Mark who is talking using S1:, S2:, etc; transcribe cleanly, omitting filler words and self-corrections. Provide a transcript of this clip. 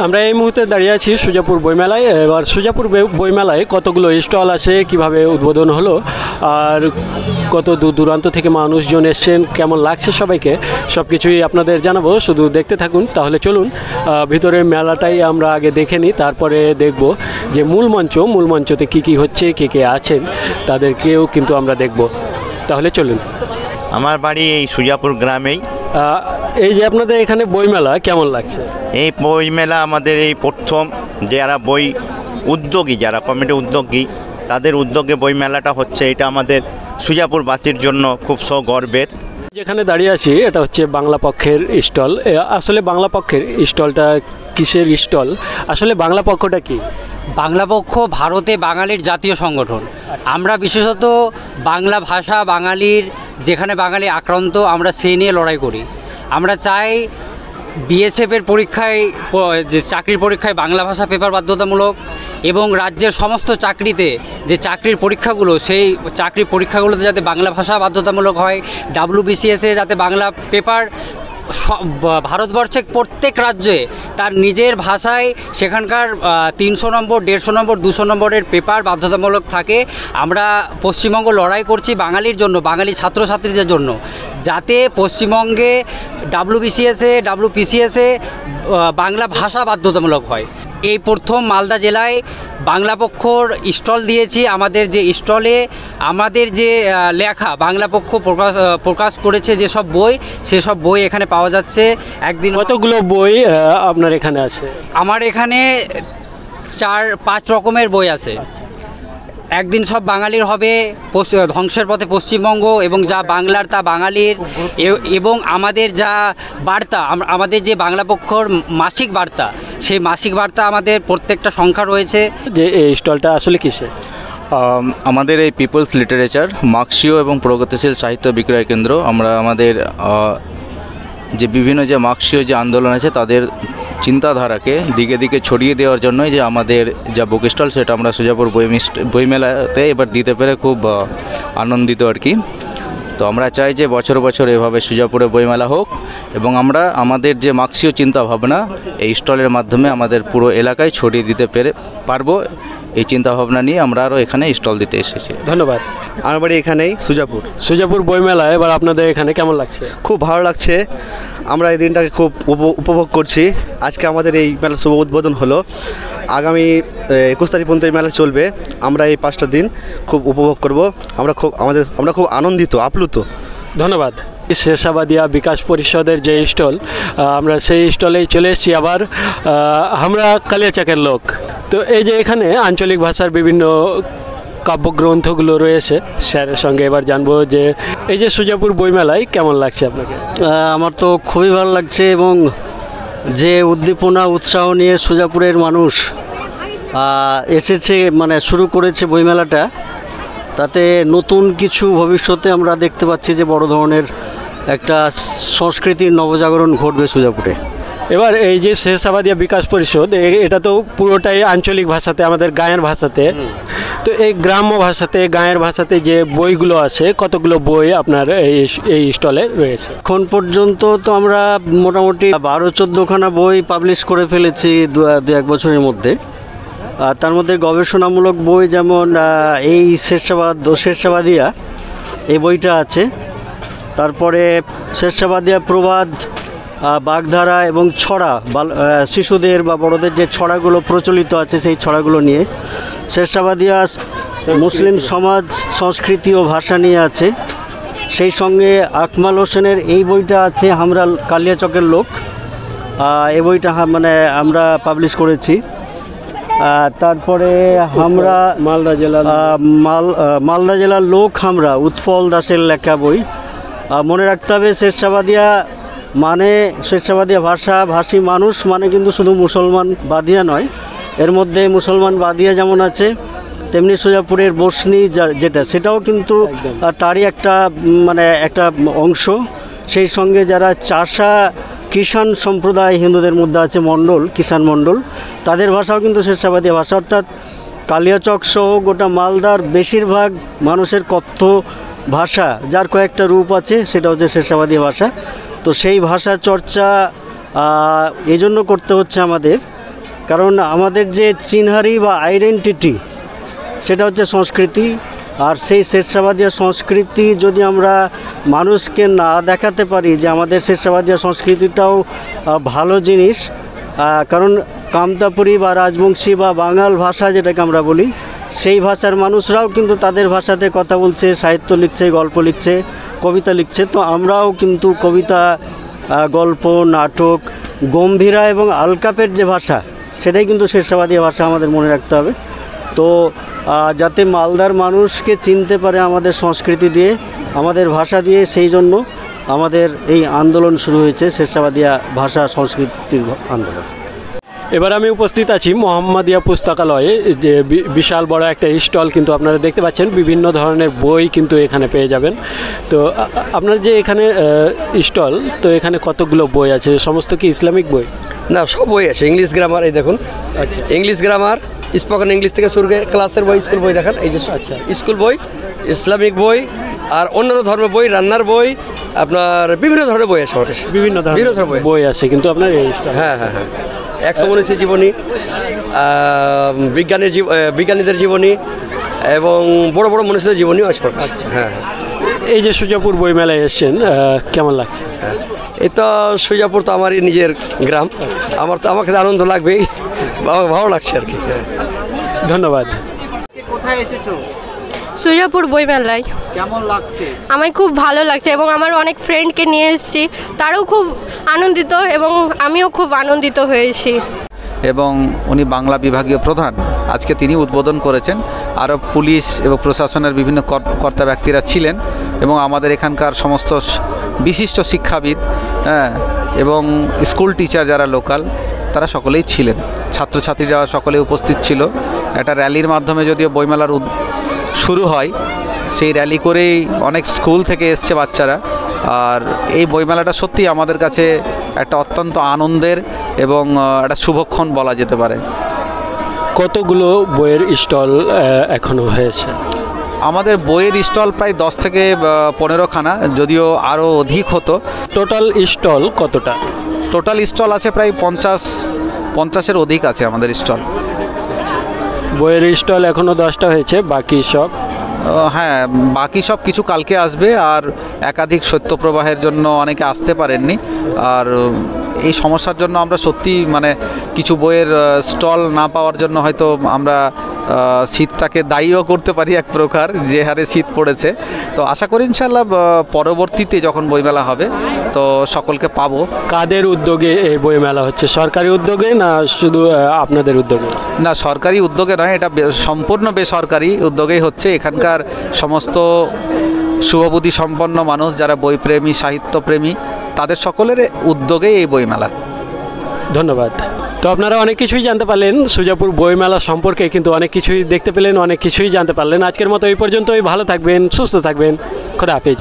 S1: আমরা এই মুহূর্তে দাঁড়িয়ে আছি সুজাপুর বইমেলায়। এবার সুজাপুর বইমেলায় কতগুলো স্টল আছে, কিভাবে উদ্বোধন হলো, আর কত দূর দূরান্ত থেকে মানুষজন এসছেন, কেমন লাগছে সবাইকে, সব কিছুই আপনাদের জানাবো। শুধু দেখতে থাকুন। তাহলে চলুন ভিতরে মেলাটাই আমরা আগে দেখে নিই, তারপরে দেখব যে মূল মঞ্চতে কি হচ্ছে, কে আছেন তাদেরকেও কিন্তু আমরা দেখব। তাহলে চলুন।
S2: আমার বাড়ি এই সুজাপুর গ্রামেই।
S1: এই যে আপনাদের এখানে বইমেলা কেমন লাগছে?
S2: এই বইমেলা আমাদের এই প্রথম যারা বই উদ্যোগী, যারা কমিটি উদ্যোগী, তাদের উদ্যোগে বইমেলাটা হচ্ছে। এটা আমাদের সুজাপুরবাসীর জন্য খুব সগর্বের।
S1: যেখানে দাঁড়িয়ে আছি এটা হচ্ছে বাংলা পক্ষের স্টল। আসলে বাংলা পক্ষের স্টলটা কিসের স্টল? আসলে বাংলা পক্ষটা কি?
S3: বাংলা পক্ষ ভারতে বাঙালির জাতীয় সংগঠন। আমরা বিশেষত বাংলা ভাষা, বাঙালির যেখানে বাঙালি আক্রান্ত, আমরা সেই নিয়ে লড়াই করি। আমরা চাই বিএসএফের পরীক্ষায়, যে চাকরির পরীক্ষায় বাংলা ভাষা পেপার বাধ্যতামূলক, এবং রাজ্যের সমস্ত চাকরিতে যে চাকরির পরীক্ষাগুলো, সেই চাকরির পরীক্ষাগুলোতে যাতে বাংলা ভাষা বাধ্যতামূলক হয়। ডাব্লিউবিসিএসে যাতে বাংলা পেপার ভারতবর্ষের প্রত্যেক রাজ্যে তার নিজের ভাষায় সেখানকার 300 নম্বর, 150 নম্বর, 200 নম্বরের পেপার বাধ্যতামূলক থাকে। আমরা পশ্চিমবঙ্গ লড়াই করছি বাঙালির জন্য, বাঙালি ছাত্রছাত্রীদের জন্য, যাতে পশ্চিমবঙ্গে ডাব্লিউবিসিএসে, ডাব্লিউপিসিএসে বাংলা ভাষা বাধ্যতামূলক হয়। এই প্রথম মালদা জেলায় বাংলা পক্ষর স্টল দিয়েছি। আমাদের যে স্টলে আমাদের যে লেখা বাংলা পক্ষ প্রকাশ করেছে যেসব বই, সেসব বই এখানে পাওয়া যাচ্ছে। একদিন
S1: কতগুলো বই আপনার এখানে আছে?
S3: আমার এখানে 4-5 রকমের বই আছে। একদিন সব বাঙালির হবে, ধ্বংসের পথে পশ্চিমবঙ্গ, এবং যা বাংলার তা বাঙালির, এবং আমাদের যা বার্তা, আমাদের যে বাংলা পক্ষর মাসিক বার্তা, সেই মাসিক বার্তা আমাদের প্রত্যেকটা সংখ্যা রয়েছে।
S1: যে এই স্টলটা আসলে কিসে?
S4: আমাদের এই পিপলস লিটারেচার, মার্ক্সীয় এবং প্রগতিশীল সাহিত্য বিক্রয় কেন্দ্র। আমরা আমাদের যে বিভিন্ন যে মার্ক্সীয় যে আন্দোলন আছে তাদের চিন্তাধারাকে দিকে দিকে ছড়িয়ে দেওয়ার জন্যই যে আমাদের যা বুক স্টল, সেটা আমরা সুজাপুর বইমেলাতে এবার দিতে পেরে খুব আনন্দিত আর কি। তো আমরা চাই যে বছর বছর এভাবে সুজাপুরে বইমেলা হোক, এবং আমরা আমাদের যে মার্ক্সীয় চিন্তাভাবনা এই স্টলের মাধ্যমে আমাদের পুরো এলাকায় ছড়িয়ে দিতে পারবো। এই চিন্তাভাবনা নিয়ে আমরা আরও এখানে স্টল দিতে এসেছি।
S1: ধন্যবাদ।
S5: আমার বাড়ি এখানেই সুজাপুর
S1: বইমেলা। এবার আপনাদের এখানে কেমন লাগছে?
S5: খুব ভালো লাগছে। আমরা এই দিনটাকে খুব উপভোগ করছি। আজকে আমাদের এই মেলার শুভ উদ্বোধন হলো। আগামী 21 তারিখ পর্যন্ত এই মেলা চলবে। আমরা এই 5টা দিন খুব উপভোগ করব। আমরা খুব আনন্দিত, আপ্লুত।
S1: ধন্যবাদ। শেরশাবাদিয়া বিকাশ পরিষদের যে স্টল, আমরা সেই স্টলেই চলে এসেছি আবার। আমরা কালিয়াচকের লোক। তো এই যে এখানে আঞ্চলিক ভাষার বিভিন্ন কাব্যগ্রন্থগুলো রয়েছে, স্যারের সঙ্গে এবার জানবো যে এই যে সুজাপুর বইমেলায় কেমন লাগছে আপনাকে?
S6: আমার তো খুবই ভালো লাগছে, এবং যে উদ্দীপনা উৎসাহ নিয়ে সুজাপুরের মানুষ এসেছে, মানে শুরু করেছে বইমেলাটা, তাতে নতুন কিছু ভবিষ্যতে আমরা দেখতে পাচ্ছি যে বড় ধরনের একটা সংস্কৃতির নবজাগরণ ঘটবে সুজাপুরে।
S1: এবার এই যে শেরশাবাদিয়া বিকাশ পরিষদ, এটা তো পুরোটাই আঞ্চলিক ভাষাতে, আমাদের গাঁয়ের ভাষাতে। তো এই গ্রাম্য ভাষাতে, গাঁয়ের ভাষাতে যে বইগুলো আছে, কতগুলো বই আপনার এই স্টলে রয়েছে?
S6: এখন পর্যন্ত তো আমরা মোটামুটি 12-14খানা বই পাবলিশ করে ফেলেছি 2-1 বছরের মধ্যে। তার মধ্যে গবেষণামূলক বই যেমন এই শেরশাবাদিয়া এই বইটা আছে। তারপরে শেরশাবাদিয়া প্রবাদ, বাগধারা এবং ছড়া, শিশুদের বা বড়দের যে ছড়াগুলো প্রচলিত আছে সেই ছড়াগুলো নিয়ে। শেরশাবাদিয়া মুসলিম সমাজ, সংস্কৃতি ও ভাষা নিয়ে আছে। সেই সঙ্গে আকমাল হোসেনের এই বইটা আছে, আমরা কালিয়াচকের লোক। এই বইটা মানে আমরা পাবলিশ করেছি। তারপরে আমরা মালদা জেলার লোক, আমরা উৎপল দাসের লেখা বই। মনে রাখতে হবে শেরশাবাদিয়া মানে শেরশাবাদিয়া ভাষী মানুষ মানে কিন্তু শুধু মুসলমান বাদিয়া নয়, এর মধ্যে মুসলমান বাদিয়া যেমন আছে, তেমনি সুজাপুরের বসনি যেটা, সেটাও কিন্তু তারই একটা একটা অংশ। সেই সঙ্গে যারা চাষা কিষাণ সম্প্রদায় হিন্দুদের মধ্যে আছে, কিষাণ মণ্ডল, তাদের ভাষাও কিন্তু শেরশাবাদিয়া ভাষা। অর্থাৎ কালিয়াচক সহ গোটা মালদার বেশিরভাগ মানুষের কথ্য ভাষা, যার কয়েকটা রূপ আছে, সেটা হচ্ছে শেরশাবাদিয়া ভাষা। তো সেই ভাষা চর্চা এজন্য করতে হচ্ছে আমাদের, কারণ আমাদের যে চিনহারি বা আইডেন্টিটি সেটা হচ্ছে সংস্কৃতি। আর সেই শেরশাবাদিয়া সংস্কৃতি যদি আমরা মানুষকে না দেখাতে পারি যে আমাদের শেরশাবাদিয়া সংস্কৃতিটাও ভালো জিনিস, কারণ কামতাপুরী বা রাজবংশী বা বাঙাল ভাষা যেটাকে আমরা বলি, সেই ভাষার মানুষরাও কিন্তু তাদের ভাষাতে কথা বলছে, সাহিত্য লিখছে, গল্প লিখছে, কবিতা লিখছে। তো আমরাও কিন্তু কবিতা, গল্প, নাটক, গম্ভীরা এবং আলকাপের যে ভাষা সেটাই কিন্তু শেরশাবাদিয়া ভাষা আমাদের মনে রাখতে হবে। তো যাতে মালদার মানুষকে চিনতে পারে আমাদের সংস্কৃতি দিয়ে, আমাদের ভাষা দিয়ে, সেই জন্য আমাদের এই আন্দোলন শুরু হয়েছে, শেরশাবাদিয়া ভাষা সংস্কৃতির আন্দোলন।
S1: এবার আমি উপস্থিত আছি মোহাম্মদিয়া পুস্তকালয়ে, যে বিশাল বড় একটা স্টল কিন্তু আপনারা দেখতে পাচ্ছেন, বিভিন্ন ধরনের বই কিন্তু এখানে পেয়ে যাবেন। তো আপনার যে এখানে স্টল, তো এখানে কতগুলো বই আছে? সমস্ত কি ইসলামিক বই?
S7: না, সব বই আছে। ইংলিশ গ্রামার, এই দেখুন।
S1: আচ্ছা,
S7: ইংলিশ গ্রামার, স্পোকেন ইংলিশ থেকে শুরু করে ক্লাসের বই, স্কুল বই দেখেন, এই যে। আচ্ছা, স্কুল বই, ইসলামিক বই, আর অন্যান্য ধর্মের বই, রান্নার বই, আপনার বিভিন্ন ধরনের বই আছে আমার কাছে।
S1: বিভিন্ন ধরনের বই আছে কিন্তু আপনার এই স্টল।
S7: হ্যাঁ হ্যাঁ হ্যাঁ, 100 মনীষীর জীবনী, বিজ্ঞানীদের জীবনী এবং বড় বড় মনীষীদের জীবনীও আছে। আচ্ছা, হ্যাঁ।
S1: এই যে সুজাপুর বই মেলায় এসেছেন, কেমন লাগছে?
S7: এই তো সুজাপুর তো আমারই নিজের গ্রাম, আমাকে আনন্দ লাগবেই, ভালো লাগছে আর কি।
S1: ধন্যবাদ।
S3: কোথায় এসেছো?
S8: সুজাপুর বইমেলায়।
S3: কেমন লাগছে?
S8: আমার খুব ভালো লাগছে এবং আমার অনেক ফ্রেন্ডকে নিয়ে এসেছি, তারাও খুব আনন্দিত এবং আমিও খুব আনন্দিত হয়েছি।
S4: এবং উনি বাংলা বিভাগীয় প্রধান, আজকে তিনি উদ্বোধন করেছেন। আরও পুলিশ এবং প্রশাসনের বিভিন্ন কর্তা ব্যক্তিরা ছিলেন এবং আমাদের এখানকার সমস্ত বিশিষ্ট শিক্ষাবিদ, হ্যাঁ, এবং স্কুল টিচার যারা লোকাল, তারা সকলেই ছিলেন। ছাত্রছাত্রীরা সকলেই উপস্থিত ছিল। একটা র্যালির মাধ্যমে যদিও বইমেলার শুরু হয়, সেই র্যালি করেই অনেক স্কুল থেকে এসছে বাচ্চারা। আর এই বইমেলাটা সত্যি আমাদের কাছে একটা অত্যন্ত আনন্দের এবং একটা শুভক্ষণ বলা যেতে পারে।
S1: কতগুলো বইয়ের স্টল এখনো হয়েছে?
S4: আমাদের বইয়ের স্টল প্রায় 10 থেকে 15খানা, যদিও আরও অধিক হতো।
S1: টোটাল স্টল কতটা?
S4: টোটাল স্টল আছে প্রায় 50-এর অধিক আছে আমাদের স্টল।
S1: বইয়ের স্টল এখনও 10টা হয়েছে, বাকি সব?
S4: হ্যাঁ, বাকি সব কিছু কালকে আসবে। আর একাধিক সত্যপ্রবাহের জন্য অনেকে আসতে পারেননি। আর এই সমস্যার জন্য আমরা সত্যি মানে কিছু বইয়ের স্টল না পাওয়ার জন্য হয়তো আমরা শীতটাকে দায়ীও করতে পারি এক প্রকার, যে হারে শীত পড়েছে। তো আশা করি ইনশাল্লাহ পরবর্তীতে যখন বইমেলা হবে তো সকলকে পাবো।
S1: কাদের উদ্যোগে এই বইমেলা হচ্ছে? সরকারি উদ্যোগে না শুধু আপনাদের উদ্যোগে?
S4: না, সরকারি উদ্যোগে নয়, এটা সম্পূর্ণ বেসরকারি উদ্যোগেই হচ্ছে। এখানকার সমস্ত শুভবুদ্ধি সম্পন্ন মানুষ যারা বইপ্রেমী, সাহিত্যপ্রেমী, তাদের সকলের উদ্যোগেই এই বইমেলা।
S1: ধন্যবাদ। তো আপনারা অনেক কিছুই জানতে পারলেন সুজাপুর বইমেলা সম্পর্কে, কিন্তু অনেক কিছুই দেখতে পেলেন, অনেক কিছুই জানতে পারলেন। আজকের মতো এই পর্যন্তই। ভালো থাকবেন, সুস্থ থাকবেন, খোদা হাফেজ।